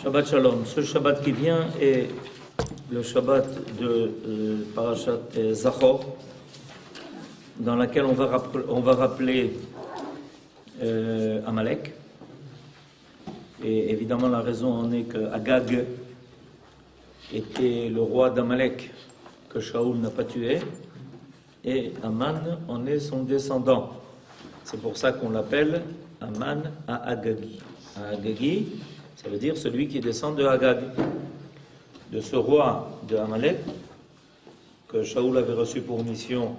Shabbat Shalom. Ce Shabbat qui vient est le Shabbat de Parashat Zachor, dans laquelle on va rappeler Amalek. Et évidemment, la raison en est que Agag était le roi d'Amalek que Shaoul n'a pas tué, et Aman en est son descendant. C'est pour ça qu'on l'appelle Aman à Agagi. Agagi, ça veut dire celui qui descend de Agag, de ce roi de Amalek que Shaoul avait reçu pour mission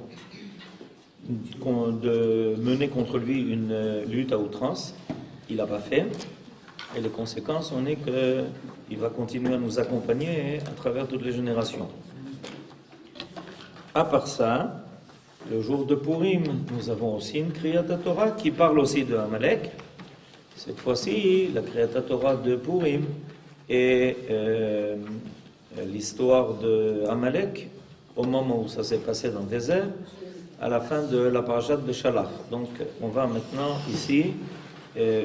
de mener contre lui une lutte à outrance. Il n'a pas fait, et les conséquences en est qu'il va continuer à nous accompagner à travers toutes les générations. À part ça, le jour de Purim, nous avons aussi une Kriyat Torah qui parle aussi de Amalek. Cette fois-ci, la Kriyat Torah de Purim est l'histoire de Amalek au moment où ça s'est passé dans le désert, à la fin de la parashat de Shalach. Donc, on va maintenant ici,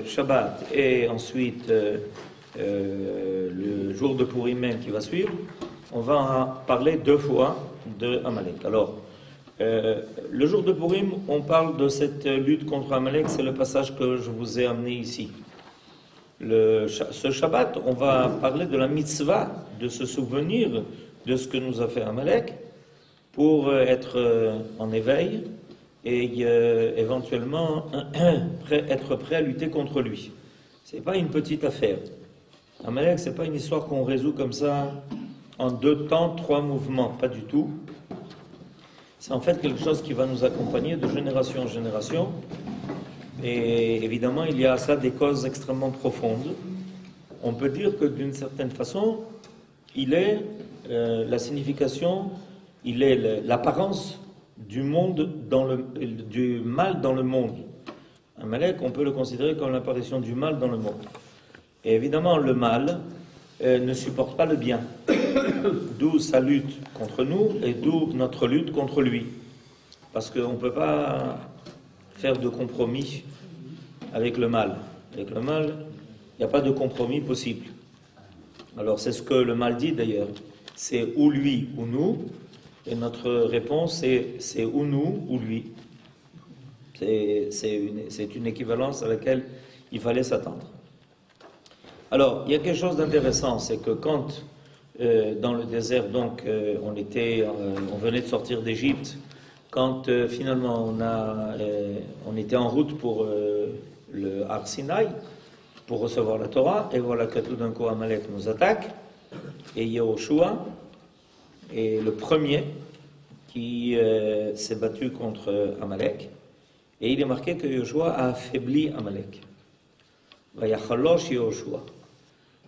Shabbat, et ensuite le jour de Purim même qui va suivre, on va parler deux fois de Amalek. Alors, le jour de Purim, on parle de cette lutte contre Amalek, c'est le passage que je vous ai amené ici. Ce Shabbat, on va parler de la mitzvah, de se souvenir de ce que nous a fait Amalek, pour être en éveil et éventuellement être prêt à lutter contre lui. C'est pas une petite affaire. Amalek, c'est pas une histoire qu'on résout comme ça en 2 temps, 3 mouvements, pas du tout. C'est en fait quelque chose qui va nous accompagner de génération en génération. Et évidemment, il y a à ça des causes extrêmement profondes. On peut dire que d'une certaine façon, il est la signification, il est l'apparence du monde du mal dans le monde. Amalek, on peut le considérer comme l'apparition du mal dans le monde. Et évidemment, le mal ne supporte pas le bien. D'où sa lutte contre nous et d'où notre lutte contre lui. Parce qu'on ne peut pas faire de compromis avec le mal. Avec le mal, il n'y a pas de compromis possible. Alors c'est ce que le mal dit d'ailleurs. C'est ou lui ou nous. Et notre réponse c'est ou nous ou lui. C'est une équivalence à laquelle il fallait s'attendre. Alors, il y a quelque chose d'intéressant, c'est que quand dans le désert, donc, on venait de sortir d'Égypte, quand finalement on était en route pour le Har Sinaï, pour recevoir la Torah, et voilà que tout d'un coup Amalek nous attaque, et Yehoshua est le premier qui s'est battu contre Amalek, et il est marqué que Yehoshua a affaibli Amalek. Vayachalosh Yehoshua.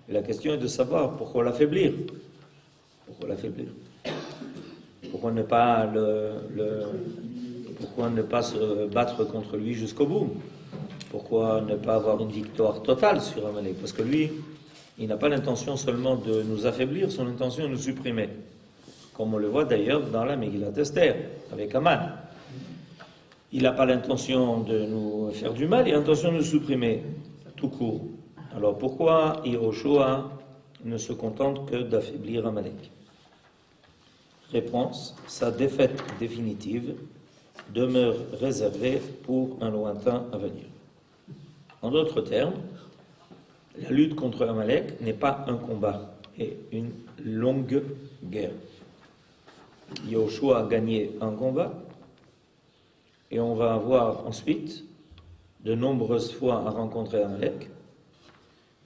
Et la question est de savoir pourquoi l'affaiblir. Pourquoi l'affaiblir? Pourquoi ne pas pourquoi ne pas se battre contre lui jusqu'au bout? Pourquoi ne pas avoir une victoire totale sur Amalek? Parce que lui, il n'a pas l'intention seulement de nous affaiblir, son intention est de nous supprimer. Comme on le voit d'ailleurs dans la Megillat Esther, avec Aman. Il n'a pas l'intention de nous faire du mal, il a l'intention de nous supprimer, tout court. Alors pourquoi Yehoshua ne se contente que d'affaiblir Amalek? Réponse, sa défaite définitive demeure réservée pour un lointain avenir. En d'autres termes, la lutte contre Amalek n'est pas un combat, mais une longue guerre. Yehoshua a gagné un combat, et on va avoir ensuite de nombreuses fois à rencontrer Amalek,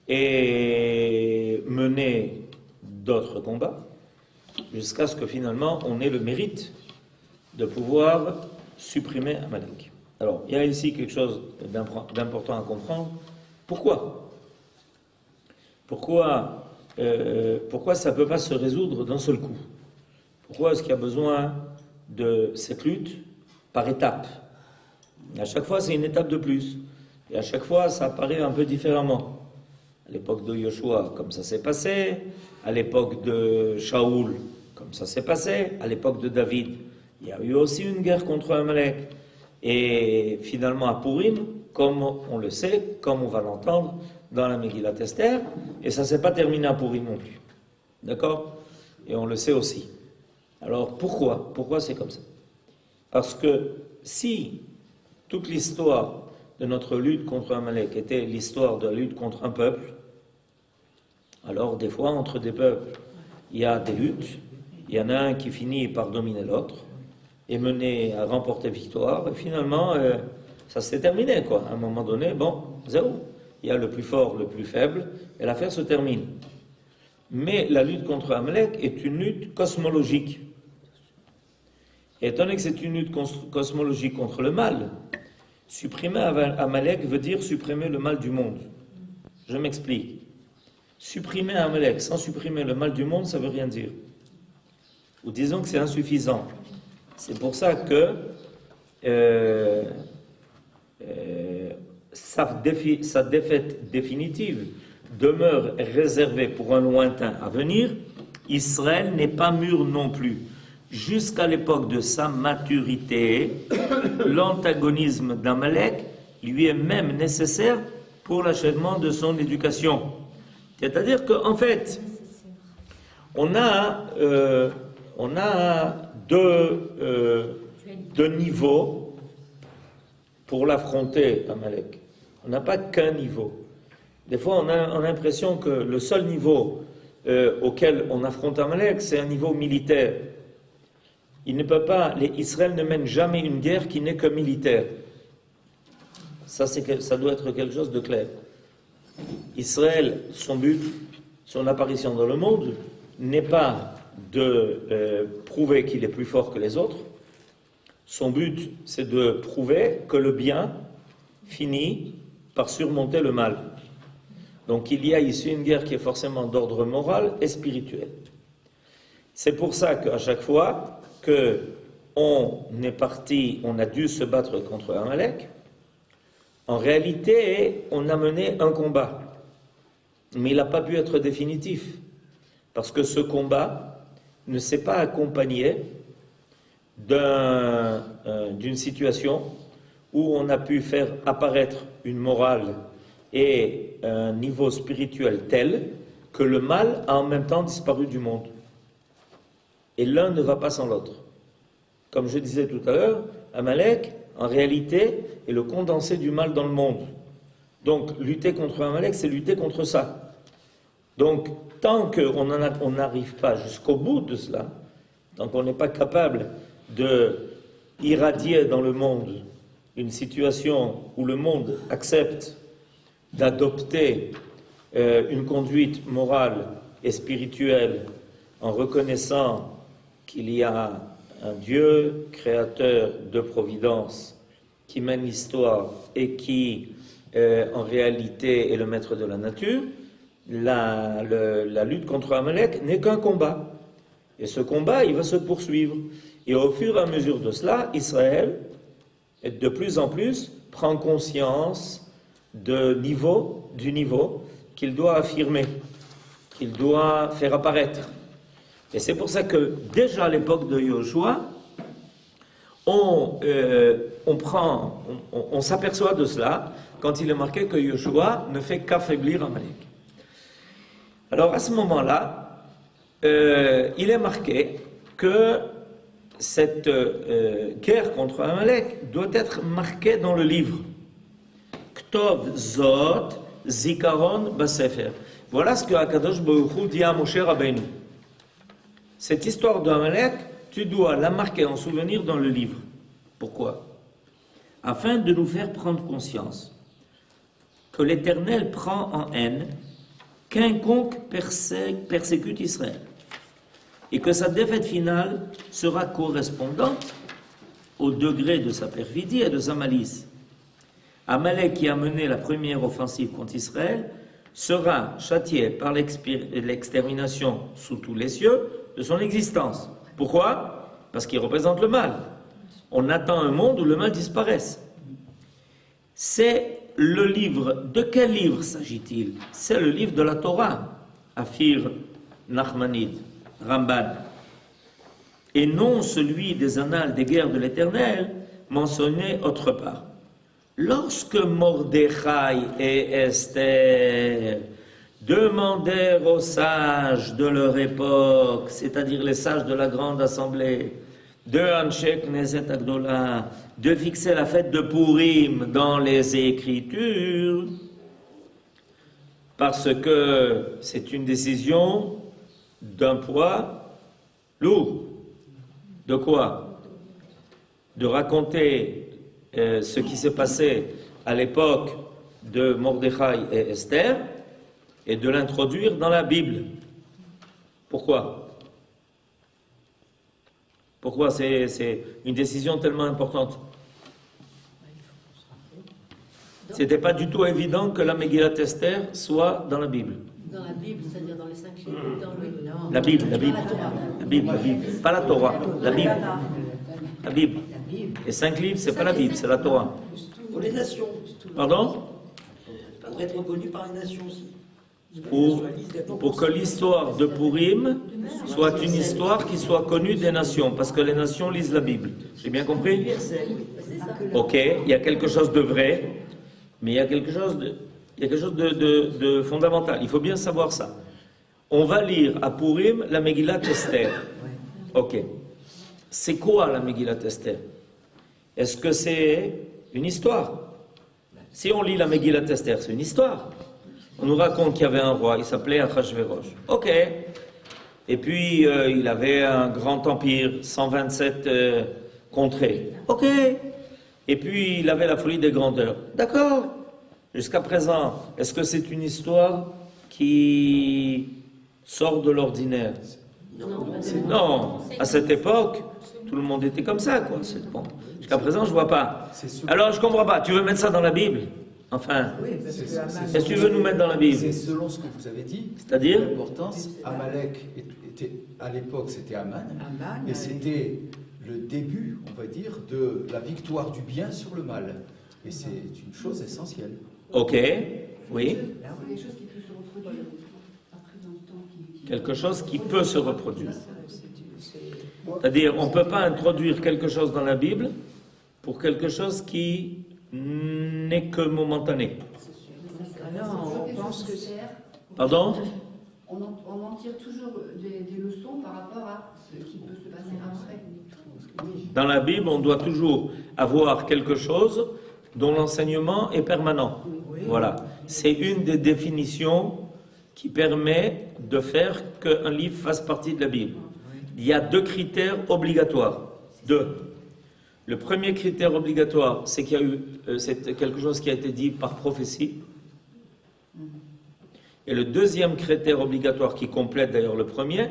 et mener d'autres combats, jusqu'à ce que finalement on ait le mérite de pouvoir supprimer Amalek. Alors, il y a ici quelque chose d'important à comprendre. Pourquoi ça ne peut pas se résoudre d'un seul coup? Pourquoi est-ce qu'il y a besoin de cette lutte par étapes? À chaque fois, c'est une étape de plus. Et à chaque fois, ça apparaît un peu différemment. À l'époque de Yoshua, comme ça s'est passé. À l'époque de Shaoul, comme ça s'est passé. À l'époque de David, il y a eu aussi une guerre contre Amalek. Et finalement, à Purim, comme on le sait, comme on va l'entendre dans la Megillat Esther, et ça ne s'est pas terminé à Purim non plus. D'accord? Et on le sait aussi. Alors pourquoi? Pourquoi c'est comme ça? Parce que si toute l'histoire de notre lutte contre Amalek était l'histoire de la lutte contre un peuple, alors des fois entre des peuples, il y a des luttes, il y en a un qui finit par dominer l'autre et mener à remporter victoire, et finalement ça s'est terminé quoi. À un moment donné, bon, zéro. Il y a le plus fort, le plus faible, et l'affaire se termine. Mais la lutte contre Amalek est une lutte cosmologique. Et étant donné que c'est une lutte cosmologique contre le mal, supprimer Amalek veut dire supprimer le mal du monde. Je m'explique. Supprimer Amalek sans supprimer le mal du monde, ça ne veut rien dire. Ou disons que c'est insuffisant. C'est pour ça que sa défaite définitive demeure réservée pour un lointain avenir. Israël n'est pas mûr non plus. Jusqu'à l'époque de sa maturité, l'antagonisme d'Amalek lui est même nécessaire pour l'achèvement de son éducation. C'est-à-dire qu'en fait, on a deux niveaux pour l'affronter, Amalek. On n'a pas qu'un niveau. Des fois, on a l'impression que le seul niveau auquel on affronte Amalek, c'est un niveau militaire. Il ne peut pas, Israël ne mène jamais une guerre qui n'est que militaire. Ça doit être quelque chose de clair. Israël, son but, son apparition dans le monde, n'est pas de prouver qu'il est plus fort que les autres. Son but, c'est de prouver que le bien finit par surmonter le mal. Donc il y a ici une guerre qui est forcément d'ordre moral et spirituel. C'est pour ça qu'à chaque fois qu'on est parti, on a dû se battre contre Amalek, en réalité, on a mené un combat. Mais il n'a pas pu être définitif. Parce que ce combat ne s'est pas accompagné d'une situation où on a pu faire apparaître une morale et un niveau spirituel tel que le mal a en même temps disparu du monde. Et l'un ne va pas sans l'autre. Comme je disais tout à l'heure, Amalek, en réalité, est le condensé du mal dans le monde. Donc, lutter contre Amalek, c'est lutter contre ça. Donc, tant qu'on n'arrive pas jusqu'au bout de cela, tant qu'on n'est pas capable de irradier dans le monde une situation où le monde accepte d'adopter une conduite morale et spirituelle en reconnaissant qu'il y a un Dieu créateur de providence qui mène l'histoire et qui en réalité est le maître de la nature, la lutte contre Amalek n'est qu'un combat. Et ce combat, il va se poursuivre. Et au fur et à mesure de cela, Israël, de plus en plus, prend conscience du niveau qu'il doit affirmer, qu'il doit faire apparaître. Et c'est pour ça que, déjà à l'époque de Yoshua, on s'aperçoit de cela quand il est marqué que Yoshua ne fait qu'affaiblir Amalek. Alors à ce moment-là, il est marqué que cette guerre contre Amalek doit être marquée dans le livre. Ktov Zot Zikaron Basefer. Voilà ce que Akadosh Baruch Hu dit à Moshe Rabbeinu. Cette histoire d'Amalek, tu dois la marquer en souvenir dans le livre. Pourquoi? Afin de nous faire prendre conscience que l'Éternel prend en haine quiconque persécute Israël et que sa défaite finale sera correspondante au degré de sa perfidie et de sa malice. Amalek, qui a mené la première offensive contre Israël, sera châtié par l'extermination sous tous les cieux de son existence. Pourquoi? Parce qu'il représente le mal. On attend un monde où le mal disparaisse. C'est le livre. De quel livre s'agit-il? C'est le livre de la Torah, affirme Nachmanide, Ramban. Et non celui des annales des guerres de l'Éternel, mentionné autre part. lorsque Mordechai et Esther demandèrent aux sages de leur époque, c'est-à-dire les sages de la grande assemblée, de Anshe Knesset Agdola, de fixer la fête de Purim dans les Écritures, parce que c'est une décision d'un poids lourd. De quoi? De raconter ce qui s'est passé à l'époque de Mordechai et Esther et de l'introduire dans la Bible. Pourquoi? Pourquoi c'est une décision tellement importante? C'était pas du tout évident que la Megillat Esther soit dans la Bible. Dans la Bible, c'est-à-dire dans les 5 livres, dans le... La Bible. Pas la Torah, la Bible. La Bible. Les 5 livres, c'est pas la Bible, c'est la Torah. Pour les nations. Pardon? Ça devrait être reconnu par les nations aussi. Pour que l'histoire de Purim soit une histoire qui soit connue des nations, parce que les nations lisent la Bible. J'ai bien compris? Ok, il y a quelque chose de vrai, mais il y a quelque chose de fondamental. Il faut bien savoir ça. On va lire à Purim la Megillat Esther. Ok. C'est quoi la Megillat Esther? Est-ce que c'est une histoire? Si on lit la Megillat Esther, c'est une histoire. On nous raconte qu'il y avait un roi, il s'appelait Achashverosh. Ok. Et puis, il avait un grand empire, 127 contrées. Ok. Et puis, il avait la folie des grandeurs. D'accord. Jusqu'à présent, est-ce que c'est une histoire qui sort de l'ordinaire? Non. À cette époque, tout le monde était comme ça, quoi. Bon. Jusqu'à présent, je ne vois pas. Alors, je ne comprends pas. Tu veux mettre ça dans la Bible? Enfin, qu'est-ce que tu veux nous mettre dans la Bible? C'est selon ce que vous avez dit. C'est-à-dire l'importance. Amalek était, à l'époque, c'était Aman, et c'était le début, on va dire, de la victoire du bien sur le mal. Et c'est une chose essentielle. Ok, oui. Quelque chose qui peut se reproduire après dans le temps. Quelque chose qui peut se reproduire. C'est-à-dire, on ne peut pas introduire quelque chose dans la Bible pour quelque chose qui n'est que momentané. Alors, on pense que Pardon? on en tire toujours des leçons par rapport à ce qui peut se passer après. Dans la Bible, on doit toujours avoir quelque chose dont l'enseignement est permanent. Voilà. C'est une des définitions qui permet de faire qu'un livre fasse partie de la Bible. Il y a 2 critères obligatoires. 2. Le premier critère obligatoire, c'est qu'il y a eu c'est quelque chose qui a été dit par prophétie. Et le deuxième critère obligatoire, qui complète d'ailleurs le premier,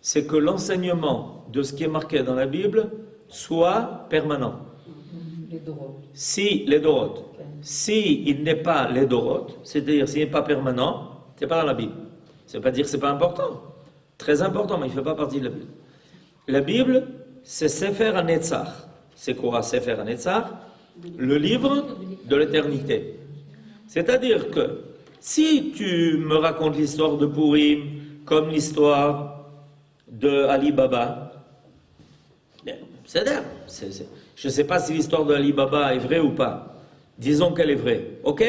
c'est que l'enseignement de ce qui est marqué dans la Bible soit permanent. Si les dorotes, si il n'est pas les dorotes, c'est-à-dire s'il n'est pas permanent, c'est pas dans la Bible. Ça ne veut pas dire que c'est pas important. Très important, mais il ne fait pas partie de la Bible. La Bible, c'est Sefer HaNetzach. C'est quoi Sefer HaNetzach? Le livre de l'éternité. C'est-à-dire que si tu me racontes l'histoire de Purim comme l'histoire de Ali Baba, c'est-à-dire, je ne sais pas si l'histoire de Ali Baba est vraie ou pas. Disons qu'elle est vraie, ok?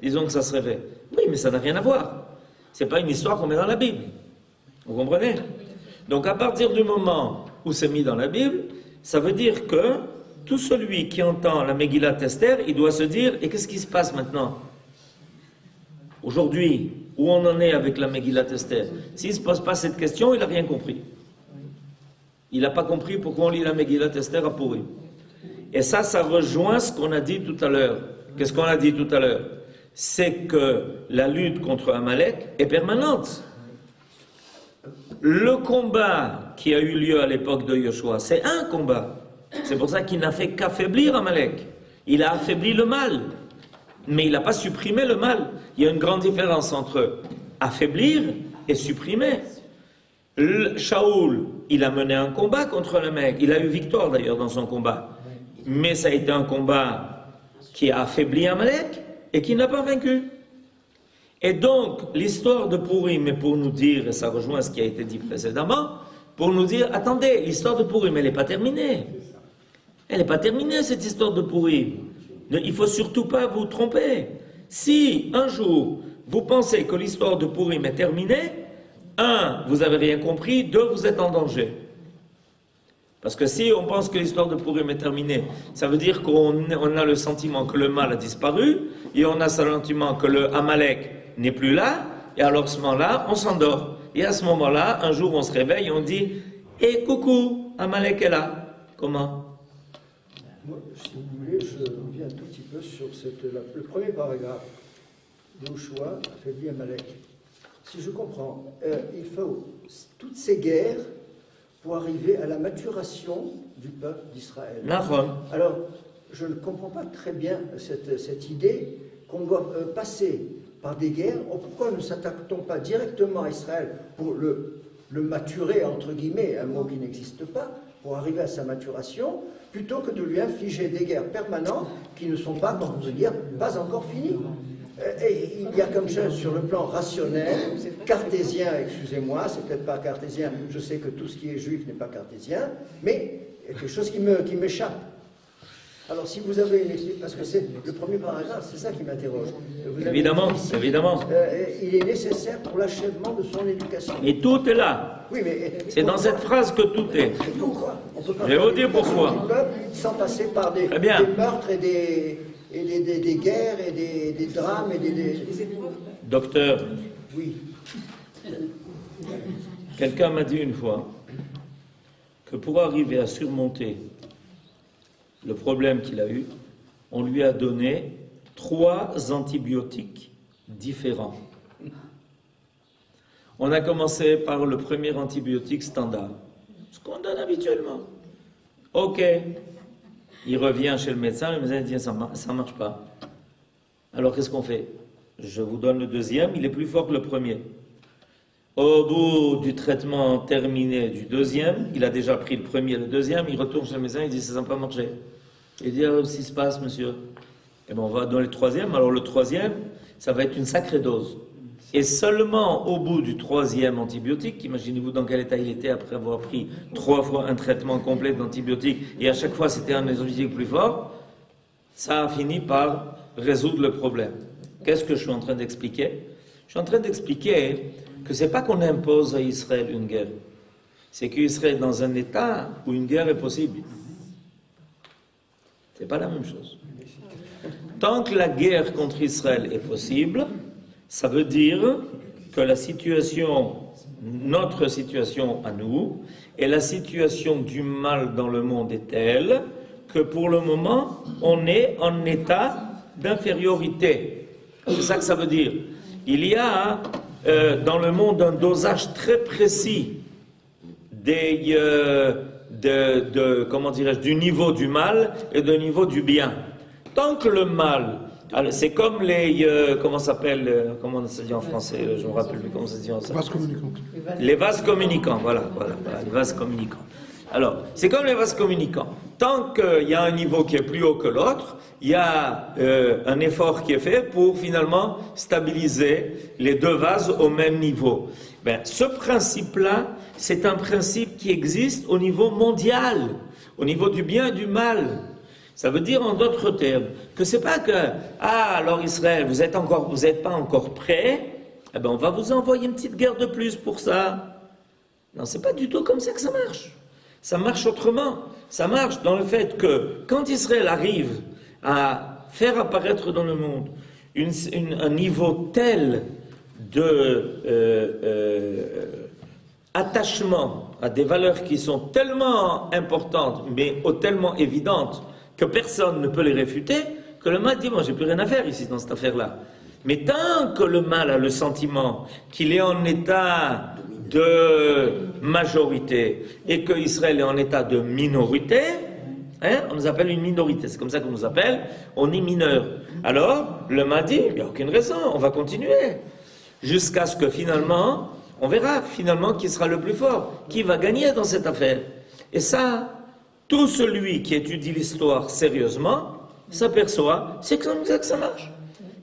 Disons que ça serait vrai. Oui, mais ça n'a rien à voir. Ce n'est pas une histoire qu'on met dans la Bible. Vous comprenez? Donc à partir du moment où c'est mis dans la Bible, ça veut dire que tout celui qui entend la Megillat Esther, il doit se dire, et qu'est-ce qui se passe maintenant? Aujourd'hui, où on en est avec la Megillat Esther? S'il ne se pose pas cette question, il n'a rien compris. Il n'a pas compris pourquoi on lit la Megillat Esther à Purim. Et ça rejoint ce qu'on a dit tout à l'heure. Qu'est-ce qu'on a dit tout à l'heure? C'est que la lutte contre Amalek est permanente. Le combat qui a eu lieu à l'époque de Yoshua, c'est un combat. C'est pour ça qu'il n'a fait qu'affaiblir Amalek. Il a affaibli le mal, mais il n'a pas supprimé le mal. Il y a une grande différence entre affaiblir et supprimer. Shaoul, il a mené un combat contre le mec. Il a eu victoire d'ailleurs dans son combat. Mais ça a été un combat qui a affaibli Amalek et qui n'a pas vaincu. Et donc, l'histoire de Purim est pour nous dire, et ça rejoint ce qui a été dit précédemment, pour nous dire, attendez, l'histoire de Purim, elle n'est pas terminée. Elle n'est pas terminée, cette histoire de Purim. Il ne faut surtout pas vous tromper. Si un jour vous pensez que l'histoire de Purim est terminée, un, vous n'avez rien compris, deux, vous êtes en danger. Parce que si on pense que l'histoire de Purim est terminée, ça veut dire qu'on a le sentiment que le mal a disparu, et on a le sentiment que le Amalek n'est plus là, et alors à ce moment-là, on s'endort. Et à ce moment-là, un jour on se réveille et on dit « Eh, coucou, Amalek est là ». Comment? Moi, si vous voulez, je reviens un tout petit peu sur le premier paragraphe. Yahushua affaiblit Amalek. Si je comprends, il faut toutes ces guerres pour arriver à la maturation du peuple d'Israël. Alors, je ne comprends pas très bien cette idée qu'on doit passer par des guerres. Pourquoi ne s'attaque-t-on pas directement à Israël pour le maturer, entre guillemets, un mot qui n'existe pas, pour arriver à sa maturation, plutôt que de lui infliger des guerres permanentes qui ne sont pas, on peut dire, pas encore finies. Et il y a comme ça, sur le plan rationnel, cartésien, excusez-moi, c'est peut-être pas cartésien, je sais que tout ce qui est juif n'est pas cartésien, mais il y a quelque chose qui m'échappe. Alors si vous avez une explication, parce que c'est le premier paragraphe, c'est ça qui m'interroge. Évidemment, évidemment. Il est nécessaire pour l'achèvement de son éducation. Et tout est là. Oui, mais c'est dans cette phrase que tout est. Pourquoi? On peut pas Je vais vous dire pourquoi. Sans passer par des meurtres et des guerres et des drames et des... Docteur, oui. Quelqu'un m'a dit une fois que pour arriver à surmonter le problème qu'il a eu, on lui a donné 3 antibiotiques différents. On a commencé par le premier antibiotique standard, ce qu'on donne habituellement. Ok, il revient chez le médecin dit ça ne marche pas. Alors qu'est-ce qu'on fait? Je vous donne le deuxième, il est plus fort que le premier. Au bout du traitement terminé du deuxième, il a déjà pris le premier et le deuxième, il retourne chez le médecin, il dit ça n'a pas marché. Il dit qu'est-ce qui se passe, monsieur? Et bien on va donner le troisième. Alors le troisième, ça va être une sacrée dose. Et seulement au bout du 3e antibiotique, imaginez-vous dans quel état il était après avoir pris 3 fois un traitement complet d'antibiotiques, et à chaque fois c'était un antibiotique plus fort, ça a fini par résoudre le problème. Qu'est-ce que je suis en train d'expliquer? Je suis en train d'expliquer que c'est pas qu'on impose à Israël une guerre, c'est qu'Israël est dans un état où une guerre est possible. C'est pas la même chose. Tant que la guerre contre Israël est possible, ça veut dire que la situation, notre situation à nous, et la situation du mal dans le monde est telle que pour le moment, on est en état d'infériorité. C'est ça que ça veut dire. Il y a dans le monde un dosage très précis comment dirais-je, du niveau du mal et du niveau du bien. Tant que le mal, c'est comme les, comment ça s'appelle, comment ça se dit en français, je me rappelle plus comment ça se dit en français. Vases communicants. Les vases communicants, voilà, les vases communicants. Alors, c'est comme les vases communicants. Tant qu'il y a un niveau qui est plus haut que l'autre, il y a un effort qui est fait pour finalement stabiliser les 2 vases au même niveau. Ben, ce principe-là, c'est un principe qui existe au niveau mondial, au niveau du bien et du mal. Ça veut dire en d'autres termes que c'est pas que alors Israël, vous êtes pas encore prêts, eh ben on va vous envoyer une petite guerre de plus pour ça. Non, c'est pas du tout comme ça que ça marche. Ça marche autrement. Ça marche dans le fait que quand Israël arrive à faire apparaître dans le monde un niveau tel de attachement à des valeurs qui sont tellement importantes, mais tellement évidentes, que personne ne peut les réfuter, que le mal dit, moi j'ai plus rien à faire ici dans cette affaire-là. Mais tant que le mal a le sentiment qu'il est en état de majorité et que Israël est en état de minorité, on nous appelle une minorité, c'est comme ça qu'on nous appelle, on est mineur. Alors, le mal dit, il n'y a aucune raison, on va continuer. Jusqu'à ce que finalement, on verra finalement qui sera le plus fort, qui va gagner dans cette affaire. Et ça, tout celui qui étudie l'histoire sérieusement s'aperçoit, c'est comme ça que ça marche.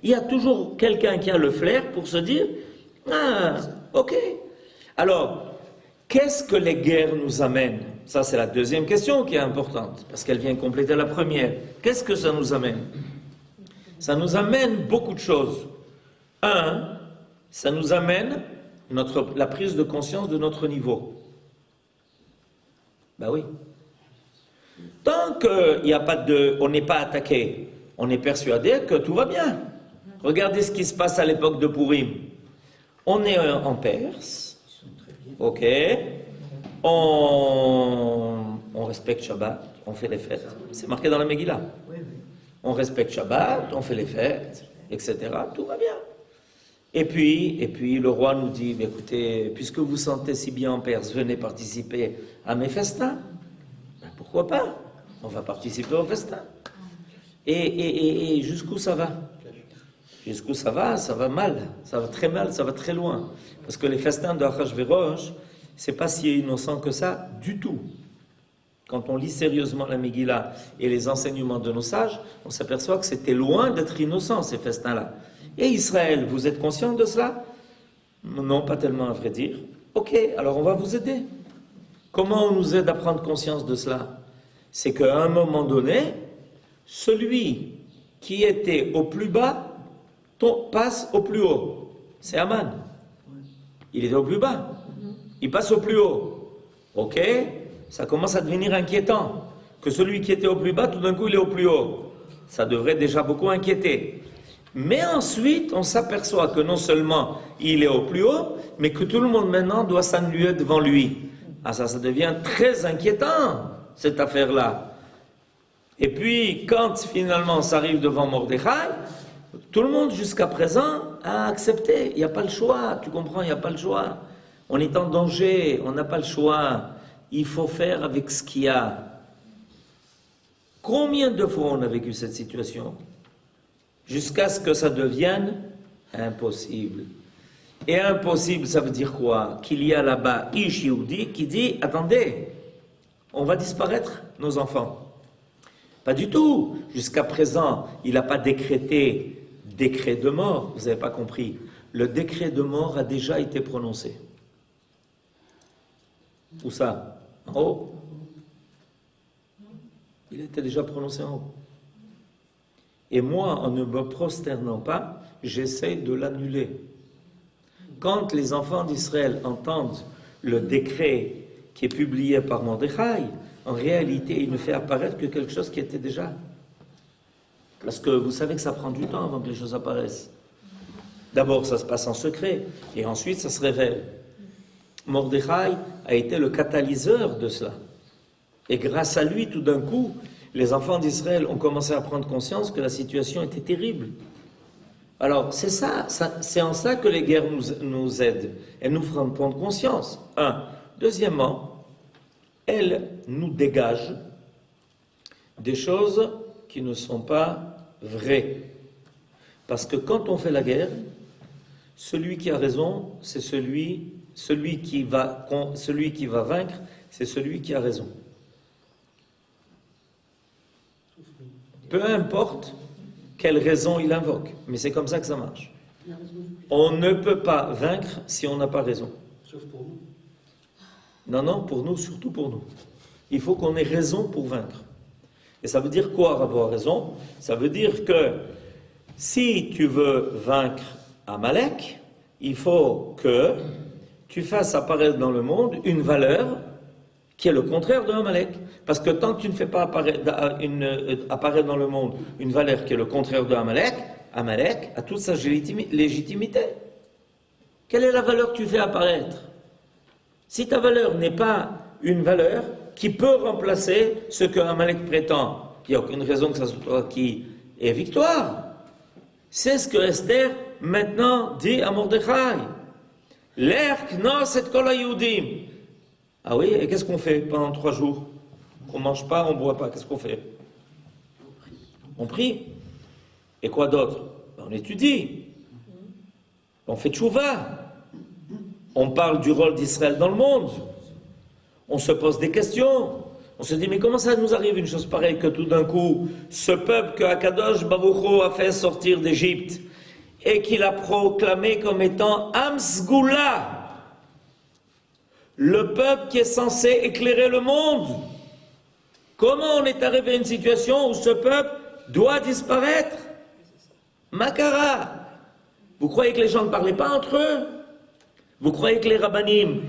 Il y a toujours quelqu'un qui a le flair pour se dire, ok. Alors, qu'est-ce que les guerres nous amènent? Ça, c'est la deuxième question qui est importante, parce qu'elle vient compléter la première. Qu'est-ce que ça nous amène? Ça nous amène beaucoup de choses. Un, ça nous amène la prise de conscience de notre niveau. Ben oui. Tant qu'on n'est pas attaqué, on est persuadé que tout va bien. Regardez ce qui se passe à l'époque de Purim. On est en Perse, ok, on respecte Shabbat, on fait les fêtes. C'est marqué dans la Megillah. On respecte Shabbat, on fait les fêtes, etc. Tout va bien. Et puis le roi nous dit, écoutez, puisque vous sentez si bien en Perse, venez participer à mes festins. Ben, pourquoi pas? On va participer aux festins. Et jusqu'où ça va? Jusqu'où ça va mal, ça va très mal, ça va très loin. Parce que les festins de Achashverosh, c'est pas si innocent que ça du tout. Quand on lit sérieusement la Megillah et les enseignements de nos sages, on s'aperçoit que c'était loin d'être innocent, ces festins-là. Et Israël, vous êtes conscient de cela? Non, pas tellement à vrai dire. Ok, alors on va vous aider. Comment on nous aide à prendre conscience de cela? C'est qu'à un moment donné, celui qui était au plus bas passe au plus haut. C'est Aman. Il était au plus bas. Il passe au plus haut. Ok? Ça commence à devenir inquiétant. Que celui qui était au plus bas, tout d'un coup, il est au plus haut. Ça devrait déjà beaucoup inquiéter. Mais ensuite, on s'aperçoit que non seulement il est au plus haut, mais que tout le monde maintenant doit s'annuler devant lui. Ah, ça devient très inquiétant, cette affaire-là. Et puis, quand finalement ça arrive devant Mordechai, tout le monde jusqu'à présent a accepté. Il n'y a pas le choix, tu comprends, il n'y a pas le choix. On est en danger, on n'a pas le choix. Il faut faire avec ce qu'il y a. Combien de fois on a vécu cette situation? Jusqu'à ce que ça devienne impossible. Et impossible, ça veut dire quoi? Qu'il y a là-bas Ish Yehudi qui dit, attendez, on va disparaître, nos enfants. Pas du tout. Jusqu'à présent, il n'a pas décrété décret de mort, vous n'avez pas compris. Le décret de mort a déjà été prononcé. Où ça? En haut? Il était déjà prononcé en haut. Et moi, en ne me prosternant pas, j'essaie de l'annuler. Quand les enfants d'Israël entendent le décret qui est publié par Mordechai, en réalité, il ne fait apparaître que quelque chose qui était déjà. Parce que vous savez que ça prend du temps avant que les choses apparaissent. D'abord, ça se passe en secret, et ensuite, ça se révèle. Mordechai a été le catalyseur de cela. Et grâce à lui, tout d'un coup, les enfants d'Israël ont commencé à prendre conscience que la situation était terrible. Alors, c'est ça, c'est en ça que les guerres nous aident. Elles nous font prendre conscience. Un. Deuxièmement, elles nous dégagent des choses qui ne sont pas vraies. Parce que quand on fait la guerre, celui qui a raison, c'est celui qui va vaincre, c'est celui qui a raison. Peu importe quelle raison il invoque, mais c'est comme ça que ça marche. On ne peut pas vaincre si on n'a pas raison. Sauf pour nous. Non, pour nous, surtout pour nous. Il faut qu'on ait raison pour vaincre. Et ça veut dire quoi, avoir raison? Ça veut dire que si tu veux vaincre Amalek, il faut que tu fasses apparaître dans le monde une valeur qui est le contraire de Amalek. Parce que tant que tu ne fais pas apparaître dans le monde une valeur qui est le contraire de Amalek, Amalek a toute sa légitimité. Quelle est la valeur que tu fais apparaître? Si ta valeur n'est pas une valeur qui peut remplacer ce que Amalek prétend, il n'y a aucune raison que ça soit toi qui ait victoire. C'est ce que Esther maintenant dit à Mordechai. L'erk nos et kol hayudim. Ah oui, et qu'est-ce qu'on fait pendant 3 jours? On ne mange pas, on ne boit pas, qu'est-ce qu'on fait? On prie. Et quoi d'autre? On étudie. On fait tchouva. On parle du rôle d'Israël dans le monde. On se pose des questions. On se dit, mais comment ça nous arrive une chose pareille que tout d'un coup, ce peuple que Akadosh Baruch Hu a fait sortir d'Égypte et qu'il a proclamé comme étant Am Sgoula, le peuple qui est censé éclairer le monde. Comment on est arrivé à une situation où ce peuple doit disparaître? Makara. Vous croyez que les gens ne parlaient pas entre eux? Vous croyez que les rabbinim,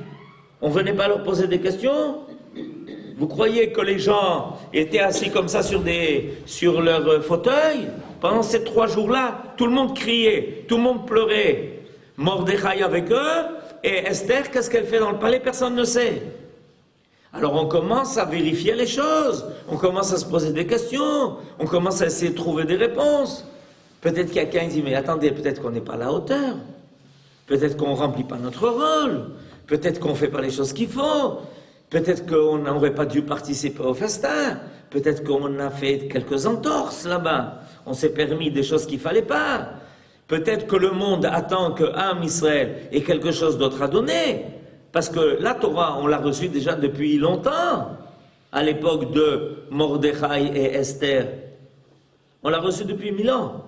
on ne venait pas leur poser des questions? Vous croyez que les gens étaient assis comme ça sur leur fauteuil? Pendant ces 3 jours-là, tout le monde criait, tout le monde pleurait. Mordechai avec eux, et Esther, qu'est-ce qu'elle fait dans le palais? Personne ne sait. Alors on commence à vérifier les choses, on commence à se poser des questions, on commence à essayer de trouver des réponses. Peut-être quelqu'un dit, mais attendez, peut-être qu'on n'est pas à la hauteur, peut-être qu'on ne remplit pas notre rôle, peut-être qu'on ne fait pas les choses qu'il faut, peut-être qu'on n'aurait pas dû participer au festin, peut-être qu'on a fait quelques entorses là-bas, on s'est permis des choses qu'il ne fallait pas, peut-être que le monde attend que Am Israël ait quelque chose d'autre à donner, parce que la Torah, on l'a reçue déjà depuis longtemps, à l'époque de Mordechai et Esther. On l'a reçue depuis 1000 ans.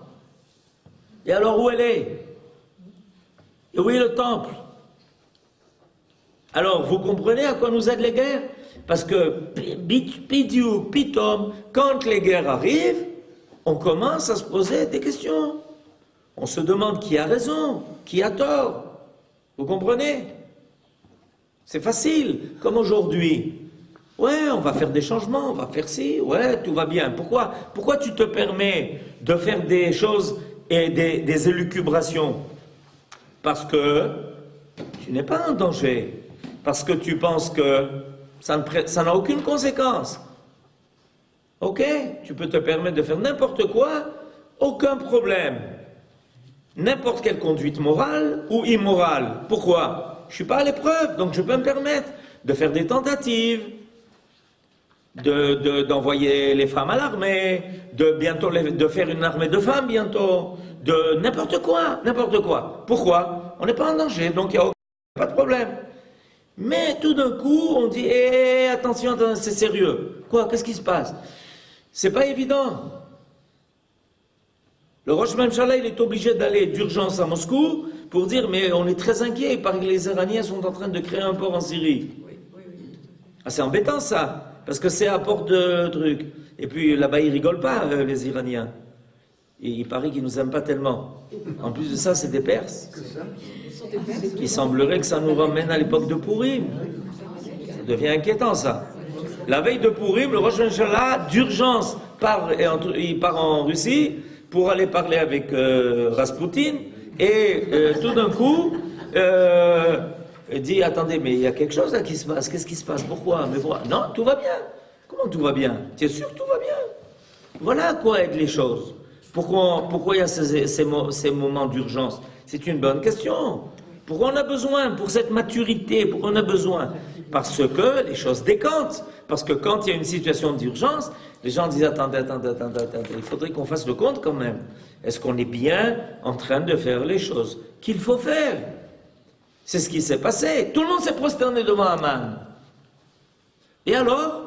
Et alors où elle est? Et où est le temple? Alors vous comprenez à quoi nous aident les guerres? Parce que pitom, quand les guerres arrivent, on commence à se poser des questions. On se demande qui a raison, qui a tort. Vous comprenez? C'est facile, comme aujourd'hui. Ouais, on va faire des changements, on va faire ci, ouais, tout va bien. Pourquoi tu te permets de faire des choses et des élucubrations? Parce que tu n'es pas en danger. Parce que tu penses que ça n'a aucune conséquence. Ok, tu peux te permettre de faire n'importe quoi, aucun problème. N'importe quelle conduite morale ou immorale. Pourquoi? Je ne suis pas à l'épreuve, donc je peux me permettre de faire des tentatives, d'envoyer les femmes à l'armée, de faire une armée de femmes bientôt, de n'importe quoi, n'importe quoi. Pourquoi? On n'est pas en danger, donc il n'y a pas de problème. Mais tout d'un coup, on dit, attention, c'est sérieux. Quoi? Qu'est-ce qui se passe? C'est pas évident. Le Rosh Memchala, il est obligé d'aller d'urgence à Moscou pour dire, mais on est très inquiet, il paraît que les Iraniens sont en train de créer un port en Syrie. Ah, c'est embêtant ça, parce que c'est un port de trucs. Et puis là-bas, ils rigolent pas, les Iraniens. Et il paraît qu'ils nous aiment pas tellement. En plus de ça, c'est des Perses. Il semblerait que ça nous ramène à l'époque de Pourim. Ça devient inquiétant ça. La veille de Pourim, le Rosh Hashanah, d'urgence, il part en Russie pour aller parler avec Rasputin, et tout d'un coup, dit, attendez, mais il y a quelque chose là qui se passe, qu'est-ce qui se passe, pourquoi? Non, tout va bien. Comment tout va bien? Tu es sûr que tout va bien? Voilà à quoi aident les choses. Pourquoi il y a ces moments d'urgence? C'est une bonne question. Pourquoi on a besoin? Pour cette maturité, pourquoi on a besoin? Parce que les choses décantent. Parce que quand il y a une situation d'urgence, les gens disent, attendez, il faudrait qu'on fasse le compte quand même. Est-ce qu'on est bien en train de faire les choses qu'il faut faire? C'est ce qui s'est passé. Tout le monde s'est prosterné devant Aman. Et alors,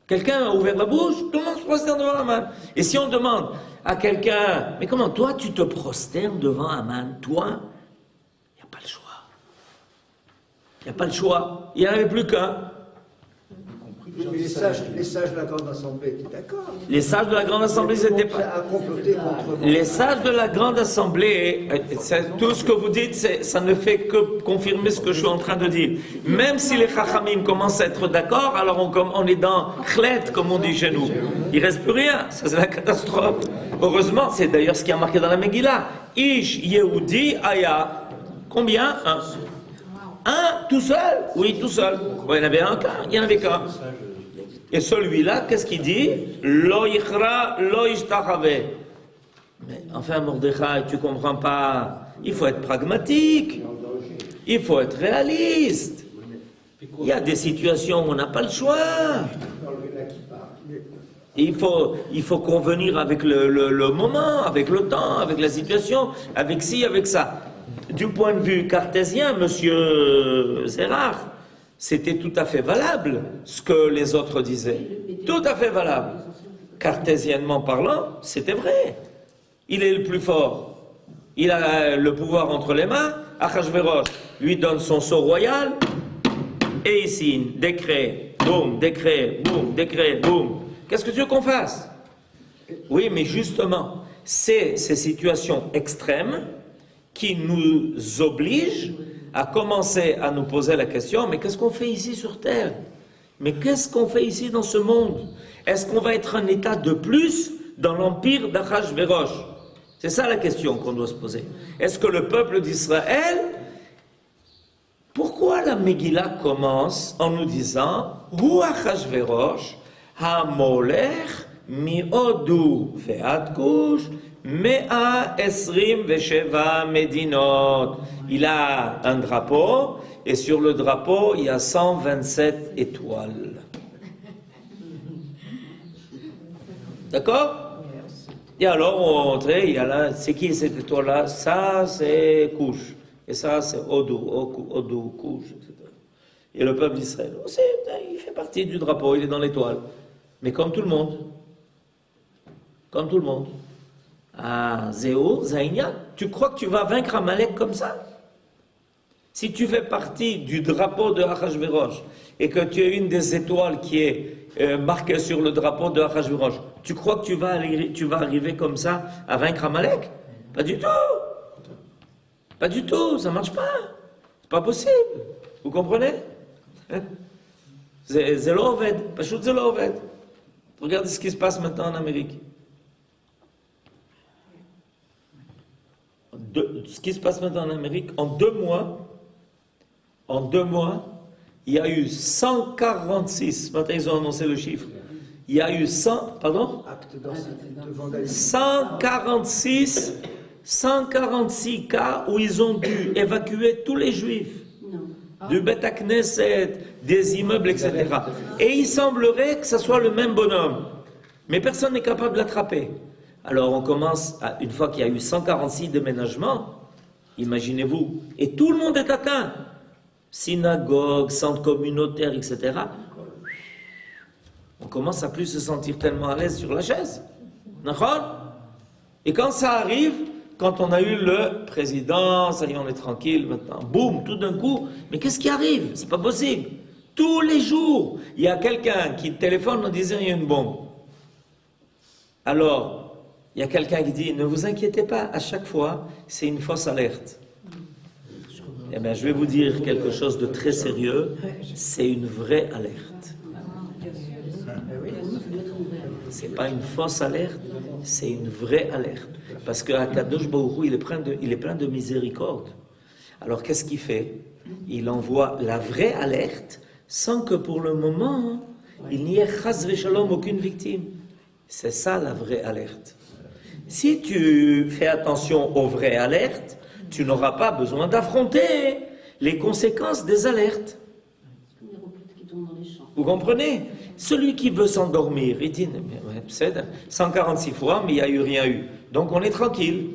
quelqu'un a ouvert la bouche, tout le monde se prosterne devant Aman. Et si on demande à quelqu'un, mais comment toi tu te prosternes devant Aman? Toi, il n'y a pas le choix. Il n'y a pas le choix. Il n'y en avait plus qu'un. Mais les sages de la Grande Assemblée étaient d'accord. Les sages de la Grande Assemblée n'étaient pas... Les sages de la Grande Assemblée, tout ce que vous dites, ça ne fait que confirmer ce que je suis en train de dire. Même si les Chachamim commencent à être d'accord, alors on est dans Chlet, comme on dit chez nous. Il ne reste plus rien, ça c'est la catastrophe. Heureusement, c'est d'ailleurs ce qui a marqué dans la Megillah. Ish Yehudi Aya. Combien? Un, tout seul? Oui, tout seul. Bon, il y en avait un qu'un, il n'y en avait qu'un. Et celui-là, qu'est-ce qu'il dit? Lo yichra, lo yishtachave. Mais enfin, Mordechai, tu comprends pas. Il faut être pragmatique. Il faut être réaliste. Il y a des situations où on n'a pas le choix. Il faut convenir avec le moment, avec le temps, avec la situation, avec ci, avec ça. Du point de vue cartésien, monsieur Zérard, c'était tout à fait valable ce que les autres disaient. Tout à fait valable. Cartésiennement parlant, c'était vrai. Il est le plus fort. Il a le pouvoir entre les mains. Achashverosh lui donne son sceau royal et il signe. Décret, boum, décret, boum, décret, boum. Qu'est-ce que tu veux qu'on fasse? Oui, mais justement, c'est ces situations extrêmes qui nous obligent à commencer à nous poser la question, mais qu'est-ce qu'on fait ici sur Terre? Mais qu'est-ce qu'on fait ici dans ce monde? Est-ce qu'on va être un état de plus dans l'empire d'Achashverosh? C'est ça la question qu'on doit se poser. Est-ce que le peuple d'Israël... Pourquoi la Megillah commence en nous disant Hu Achashverosh ha-molech mi-hodu ve'ad Kush mea esrim ve'sheva medinot. Il a un drapeau, et sur le drapeau, il y a 127 étoiles. D'accord? Et alors, on montre, il y a là, c'est qui cette étoile-là? Ça, c'est Kush. Et ça, c'est Hodu, Kush, etc. Et le peuple d'Israël, il fait partie du drapeau, il est dans l'étoile. Mais comme tout le monde. Comme tout le monde. Ah, Zéo, Zaïnia, tu crois que tu vas vaincre Amalek comme ça? Si tu fais partie du drapeau de Achashverosh et que tu es une des étoiles qui est marquée sur le drapeau de Achashverosh, tu crois que tu vas arriver comme ça à vaincre Amalek? Pas du tout. Pas du tout, ça marche pas. C'est pas possible. Vous comprenez? C'est l'Oved. Pas c'est l'Oved. Regardez ce qui se passe maintenant en Amérique. Ce qui se passe maintenant en Amérique, en deux mois, il y a eu 146, maintenant ils ont annoncé le chiffre, il y a eu 146 cas où ils ont dû évacuer tous les juifs, du Beth Knesset, des immeubles, etc. Et il semblerait que ce soit le même bonhomme, mais personne n'est capable de l'attraper. Alors on commence, une fois qu'il y a eu 146 déménagements, imaginez-vous, et tout le monde est atteint, synagogue, centre communautaire, etc. On commence à plus se sentir tellement à l'aise sur la chaise. D'accord? Et quand ça arrive, quand on a eu le président, ça y est, on est tranquille maintenant, boum, tout d'un coup, mais qu'est-ce qui arrive? C'est pas possible. Tous les jours, il y a quelqu'un qui téléphone en disant il y a une bombe. Alors, il y a quelqu'un qui dit, ne vous inquiétez pas, à chaque fois, c'est une fausse alerte. Eh bien, je vais vous dire quelque chose de très sérieux, c'est une vraie alerte. C'est pas une fausse alerte, c'est une vraie alerte. Parce que Akadosh Baruch Hu, il est plein de miséricorde. Alors, qu'est-ce qu'il fait? Il envoie la vraie alerte sans que pour le moment, il n'y ait chas v'shalom aucune victime. C'est ça la vraie alerte. Si tu fais attention aux vraies alertes, tu n'auras pas besoin d'affronter les conséquences des alertes. Vous comprenez? Celui qui veut s'endormir, il dit, c'est 146 fois, mais il n'y a eu rien eu. Donc on est tranquille.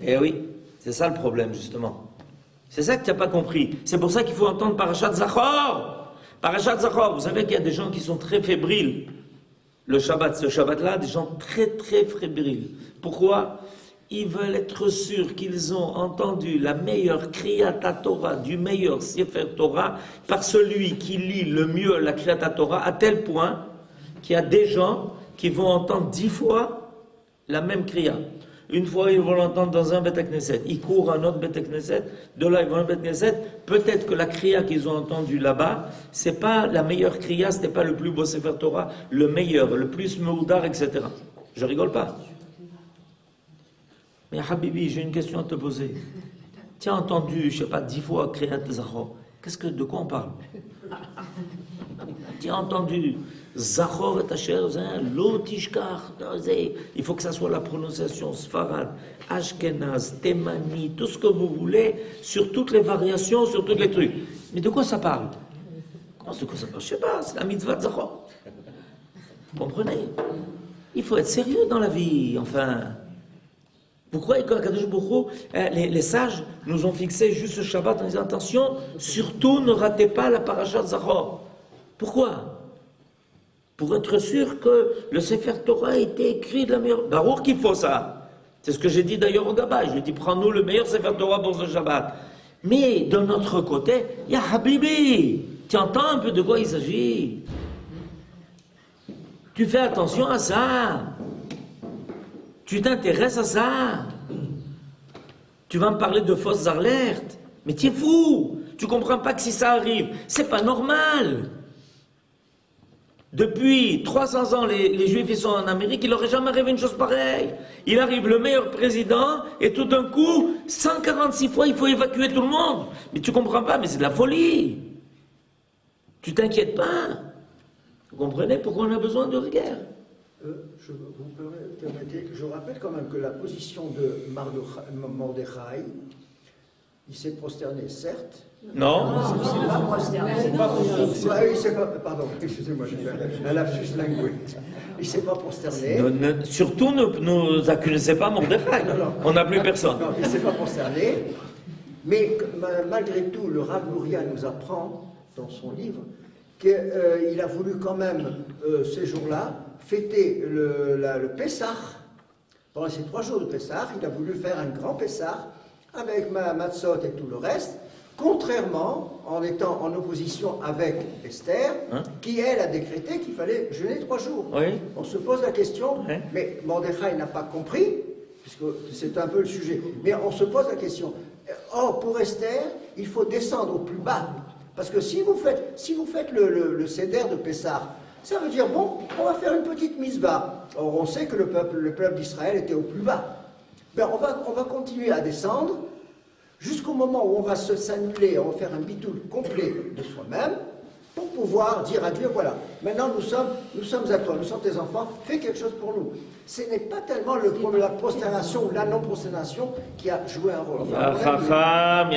Eh oui, c'est ça le problème, justement. C'est ça que tu n'as pas compris. C'est pour ça qu'il faut entendre Parashat Zachor. Parashat Zachor, vous savez qu'il y a des gens qui sont très fébriles. Le Shabbat, ce Shabbat-là, des gens très très fébriles. Pourquoi? Ils veulent être sûrs qu'ils ont entendu la meilleure Kriyat Torah, du meilleur Sefer Torah, par celui qui lit le mieux la Kriyat Torah, à tel point qu'il y a des gens qui vont entendre 10 fois la même Kriyat. Une fois, ils vont l'entendre dans un Beth Knesset. Ils courent à un autre Beth Knesset. De là, ils vont à un Beth Knesset. Peut-être que la Kriya qu'ils ont entendue là-bas, c'est pas la meilleure Kriya, c'était pas le plus beau Sefer Torah, le meilleur, le plus meudar, etc. Je rigole pas. Mais Habibi, j'ai une question à te poser. Tu as entendu, je sais pas, 10 fois Kriyat Zachor. De quoi on parle? Tu as entendu Zachor et Asher, Lotishkar. Il faut que ça soit la prononciation Sfarad, Ashkenaz, Temani, tout ce que vous voulez, sur toutes les variations, sur tous les trucs. Mais de quoi ça parle? De quoi ça parle? Je sais pas, c'est la mitzvah de Zachor. Vous comprenez? Il faut être sérieux dans la vie, enfin. Vous croyez que Kadosh Baruch Hu, les sages nous ont fixé juste ce Shabbat en disant attention, surtout ne ratez pas la parashat Zachor. Pourquoi? Pour être sûr que le Sefer Torah a été écrit de la meilleure... Baruch qu'il faut ça. C'est ce que j'ai dit d'ailleurs au Gabay. J'ai dit prends-nous le meilleur Sefer Torah pour ce Shabbat. Mais de notre côté, il y a Habibi. Tu entends un peu de quoi il s'agit? Tu fais attention à ça. Tu t'intéresses à ça. Tu vas me parler de fausses alertes. Mais tu es fou. Tu comprends pas que si ça arrive, c'est pas normal. Depuis 300 ans, les Juifs ils sont en Amérique, il n'aurait jamais arrivé une chose pareille. Il arrive le meilleur président, et tout d'un coup, 146 fois, il faut évacuer tout le monde. Mais tu comprends pas, mais c'est de la folie. Tu t'inquiètes pas. Vous comprenez pourquoi on a besoin de guerre? Vous permettez, je rappelle quand même que la position de Mordechai, il s'est prosterné, certes. Non. Pardon, excusez-moi, j'ai un lapsus lingué. Il ne s'est pas prosterné. Surtout, ne accusez pas Mordechai. On n'a plus personne. Non, il ne s'est pas prosterné. Mais malgré tout, le Rav Luria nous apprend, dans son livre, qu'il a voulu quand même, ces jours-là, fêter le Pessah. Pendant ces 3 jours de Pessah, il a voulu faire un grand Pessah avec Matzot et tout le reste, contrairement, en étant en opposition avec Esther, qui, elle, a décrété qu'il fallait jeûner 3 jours. Oui. On se pose la question, mais Mordechai n'a pas compris, puisque c'est un peu le sujet, mais on se pose la question. Or, pour Esther, il faut descendre au plus bas, parce que si vous faites le Seder de Pessah, ça veut dire, bon, on va faire une petite misbah. Or, on sait que le peuple d'Israël était au plus bas. Ben, on va continuer à descendre jusqu'au moment où on va s'annuler, on va faire un bitoul complet de soi-même pour pouvoir dire à Dieu, voilà, maintenant nous sommes à toi, nous sommes tes enfants, fais quelque chose pour nous. Ce n'est pas tellement la prosternation ou la non-prosternation qui a joué un rôle. Chacham,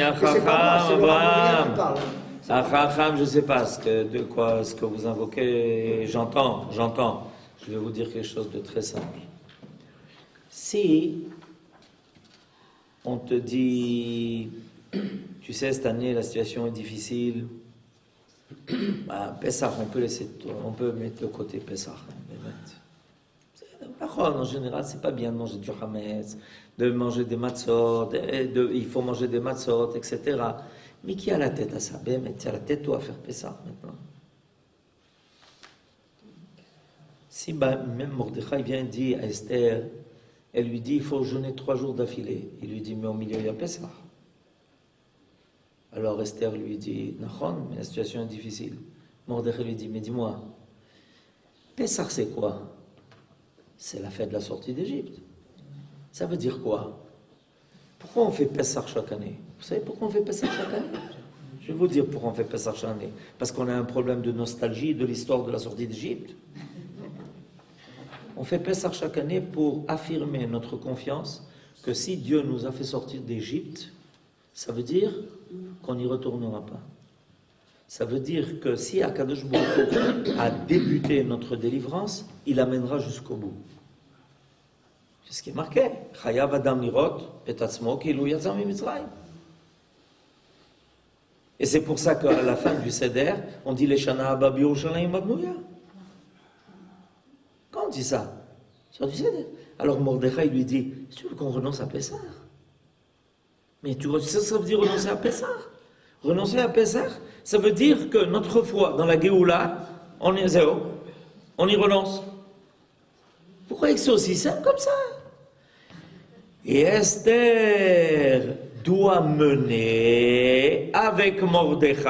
je ne sais pas ce que vous invoquez, j'entends. Je vais vous dire quelque chose de très simple. Si on te dit, tu sais, cette année, la situation est difficile, Pessah, on peut mettre de côté Pessah. En général, c'est pas bien de manger du hametz, de manger des matzot, il faut manger des matzot, etc. Mais qui a la tête à ça? Ben, tu as la tête, toi, à faire Pessah maintenant. Si même Mordechai vient et dit à Esther, elle lui dit, il faut jeûner 3 jours d'affilée. Il lui dit, mais au milieu, il y a Pessah. Alors Esther lui dit, Nachon, mais la situation est difficile. Mordechai lui dit, mais dis-moi, Pessah c'est quoi? C'est la fête de la sortie d'Égypte. Ça veut dire quoi? Pourquoi on fait Pessah chaque année? Vous savez pourquoi on fait Pessah chaque année? Je vais vous dire pourquoi on fait Pessah chaque année. Parce qu'on a un problème de nostalgie de l'histoire de la sortie d'Égypte. On fait Pessah chaque année pour affirmer notre confiance que si Dieu nous a fait sortir d'Égypte, ça veut dire qu'on n'y retournera pas. Ça veut dire que si Akadosh Baruch Hu a débuté notre délivrance, il amènera jusqu'au bout. C'est ce qui est marqué. Chayav Adam Lirot et Atzmo Kilu Yatzam Mitzrayim. Et c'est pour ça qu'à la fin du Seder, on dit les Shana Haba B'Yerushalayim Abnouya. Quand on dit ça, sur du Seder. Alors Mordechai lui dit, tu veux qu'on renonce à Pessah? Mais ça veut dire renoncer à Pessah. Renoncer à Pessah, ça veut dire que notre foi dans la Géoula, on y renonce. Pourquoi c'est aussi simple comme ça? Et Esther doit mener avec Mordechai.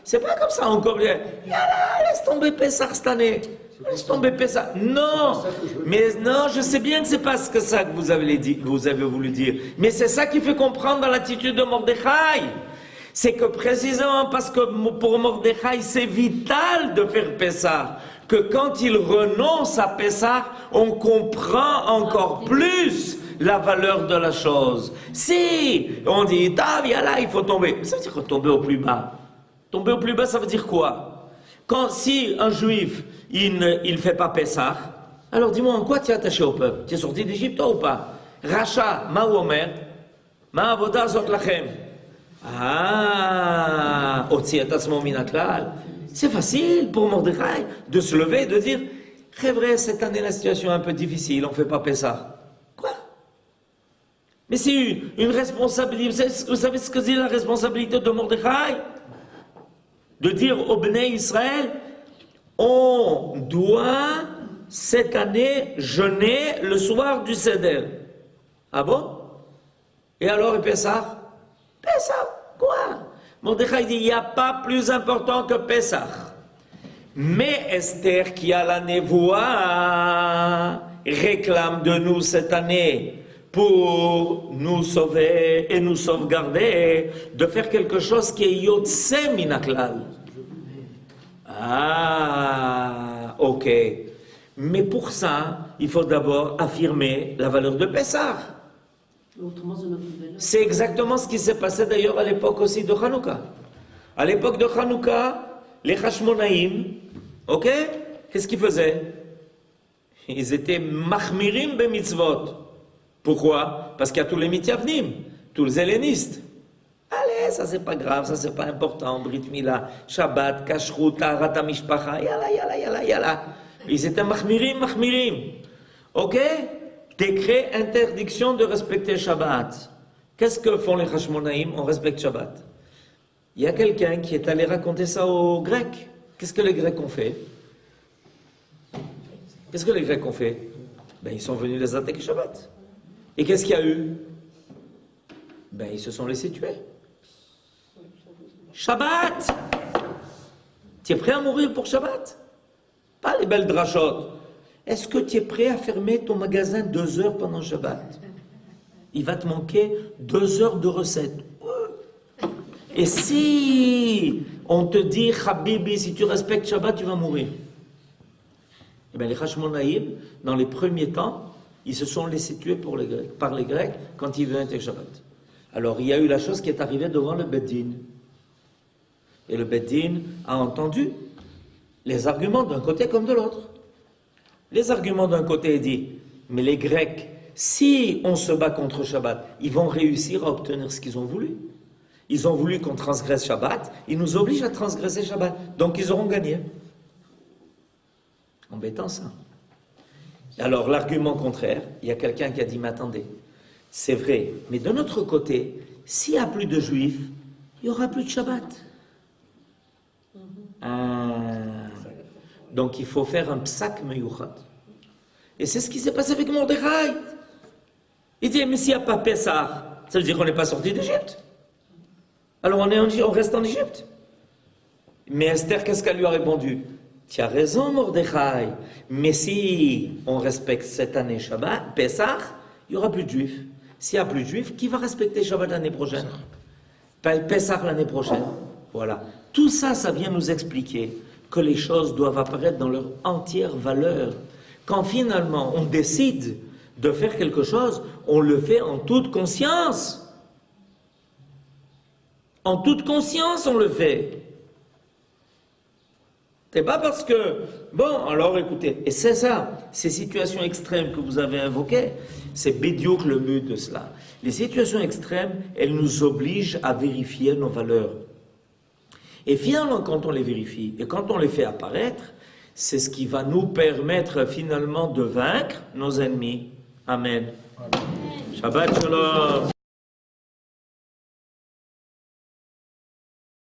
C'est pas comme ça encore. Laisse tomber Pessah cette année. Laisse tomber Pessah. Non, mais non, je sais bien que c'est pas ça que vous avez voulu dire. Mais c'est ça qui fait comprendre dans l'attitude de Mordechai. C'est que précisément parce que pour Mordechai, c'est vital de faire Pessah, que quand il renonce à Pessah, on comprend encore plus la valeur de la chose. Si on dit, là, il faut tomber, ça veut dire tomber au plus bas. Tomber au plus bas, ça veut dire quoi? Si un juif, il ne fait pas Pessah, alors dis-moi, en quoi tu es attaché au peuple? Tu es sorti d'Égypte, toi, ou pas? Racha, ma omer, ma avoda zot lachem. C'est facile pour Mordechai de se lever et de dire, très vrai, cette année la situation est un peu difficile, on ne fait pas Pessah. Quoi? Mais c'est une responsabilité. Vous savez ce que c'est la responsabilité de Mordechai? De dire au Bnei Israël, on doit cette année, jeûner le soir du Seder. Ah bon? Et alors, et Pessah? Pessah, quoi? Mordechai dit, il n'y a pas plus important que Pessah. Mais Esther, qui a la névoie, réclame de nous cette année pour nous sauver et nous sauvegarder, de faire quelque chose qui est Yotse Minaklal. Ah, ok. Mais pour ça, il faut d'abord affirmer la valeur de Pessah. Autrement, c'est notre nouvelle. C'est exactement ce qui s'est passé d'ailleurs à l'époque aussi de Hanouka. À l'époque de Hanouka, les Hashmonaïm, ok, qu'est-ce qu'ils faisaient? Ils étaient machmirim be mitzvot. Pourquoi? Parce qu'il y a tous les mityavnim, tous les hellénistes. Allez, ça c'est pas grave, ça c'est pas important, Brit Mila, Shabbat, Kashrut, Taharat HaMishpacha, yalla, yalla, yalla, yalla. Ils étaient machmirim. Ok? Décret, interdiction de respecter Shabbat. Qu'est-ce que font les Hashmonaïm? On respecte Shabbat. Il y a quelqu'un qui est allé raconter ça aux Grecs. Qu'est-ce que les Grecs ont fait? Qu'est-ce que les Grecs ont fait? Ben, ils sont venus les attaquer Shabbat. Et qu'est-ce qu'il y a eu? Ben, ils se sont laissés tuer. Shabbat! Tu es prêt à mourir pour Shabbat? Pas les belles drachotes. Est-ce que tu es prêt à fermer ton magasin 2 heures pendant Shabbat? Il va te manquer 2 heures de recettes. Et si on te dit, Habibi, si tu respectes Shabbat, tu vas mourir. Eh bien, les Hashmonaïm, dans les premiers temps, ils se sont laissés tuer par les Grecs quand ils venaient avec Shabbat. Alors, il y a eu la chose qui est arrivée devant le Beddin. Et le Beddin a entendu les arguments d'un côté comme de l'autre. Les arguments d'un côté dit, mais les Grecs, si on se bat contre Shabbat, ils vont réussir à obtenir ce qu'ils ont voulu. Ils ont voulu qu'on transgresse Shabbat, ils nous obligent à transgresser Shabbat, donc ils auront gagné. Embêtant ça. Alors l'argument contraire, il y a quelqu'un qui a dit, mais attendez, c'est vrai, mais de notre côté, s'il n'y a plus de juifs, il n'y aura plus de Shabbat. Donc il faut faire un psak meyuchad. Et c'est ce qui s'est passé avec Mordechai. Il dit, mais s'il n'y a pas Pessah, ça veut dire qu'on n'est pas sorti d'Égypte. Alors on reste en Égypte. Mais Esther, qu'est-ce qu'elle lui a répondu? Tu as raison, Mordechai, mais si on respecte cette année Shabbat, Pessah, il n'y aura plus de juifs. S'il n'y a plus de juifs, qui va respecter Shabbat l'année prochaine? Pessah l'année prochaine. Voilà. Tout ça, ça vient nous expliquer que les choses doivent apparaître dans leur entière valeur. Quand finalement on décide de faire quelque chose, on le fait en toute conscience. En toute conscience, on le fait. C'est pas parce que, bon, alors écoutez, et c'est ça, ces situations extrêmes que vous avez invoquées, c'est bédiouk le but de cela. Les situations extrêmes, elles nous obligent à vérifier nos valeurs. Et finalement, quand on les vérifie et quand on les fait apparaître, c'est ce qui va nous permettre finalement de vaincre nos ennemis. Amen. Shabbat Shalom.